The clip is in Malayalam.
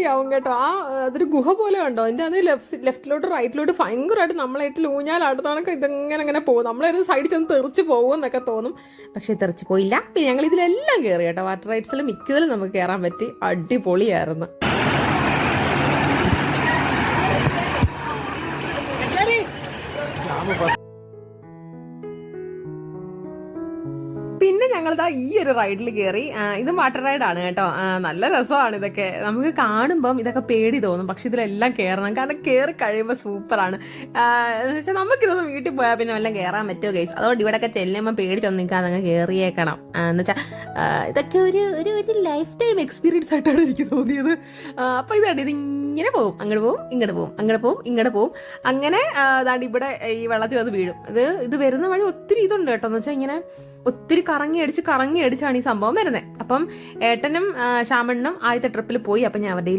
പേടിയാവും കേട്ടോ. അതൊരു ഗുഹ പോലെ ഉണ്ടോ അതിന്റെ അത് ലെഫ്റ്റിലോട്ട് റൈറ്റിലോട്ട് ഭയങ്കരമായിട്ട് നമ്മളായിട്ട് ഊഞ്ഞാലാടുന്നതൊക്കെ ഇതെങ്ങനെ പോകും. നമ്മളൊരു സൈഡിൽ ചെന്ന് തെറിച്ച് പോകും എന്നൊക്കെ തോന്നും. പക്ഷെ തെറിച്ച് പോയില്ല. പിന്നെ ഞങ്ങൾ ഇതിലെല്ലാം കയറി കേട്ടോ. വാട്ടർ റൈഡ്സിൽ മിക്കതിലും നമുക്ക് കയറാൻ പറ്റി. അടിപൊളിയായിരുന്നു. പിന്നെ ഞങ്ങളിതാ ഈ ഒരു റൈഡിൽ കയറി. ഇതും വാട്ടർ റൈഡാണ് കേട്ടോ. നല്ല രസമാണ് ഇതൊക്കെ. നമുക്ക് കാണുമ്പം ഇതൊക്കെ പേടി തോന്നും, പക്ഷെ ഇതിലെല്ലാം കയറണം. കാരണം കയറി കഴിയുമ്പോൾ സൂപ്പറാണ്. എന്ന് വെച്ചാൽ നമുക്കിതൊന്ന് വീട്ടിൽ പോയാൽ പിന്നെ എല്ലാം കയറാൻ പറ്റുമോ ഗൈസ്. അതുകൊണ്ട് ഇവിടെയൊക്കെ ചെല്ലുമ്പോൾ പേടിച്ചൊന്നും നിൽക്കാതെ അങ്ങ് കയറിയേക്കണം. എന്ന് വെച്ചാൽ ഇതൊക്കെ ഒരു ലൈഫ് ടൈം എക്സ്പീരിയൻസ് ആയിട്ടാണ് എനിക്ക് തോന്നിയത്. അപ്പൊ ഇതാണ് ഇതിങ്ങനെ പോവും, അങ്ങോട്ട് പോവും, ഇങ്ങോട്ട് പോവും, അങ്ങോട്ട് പോവും, ഇങ്ങോട്ട് പോവും. അങ്ങനെ അതാണ്ട് ഇവിടെ ഈ വെള്ളത്തിൽ വന്ന് വീഴും. ഇത് വരുന്ന വഴി ഒത്തിരി ഇതുണ്ട് കേട്ടോ. എന്ന് വെച്ചാൽ ഇങ്ങനെ ഒത്തിരി കറങ്ങി അടിച്ചാണ് ഈ സംഭവം വരുന്നത്. അപ്പം ഏട്ടനും ശ്യാമണ്ണനും ആദ്യത്തെ ട്രിപ്പിൽ പോയി. അപ്പം ഞാൻ അവരുടെ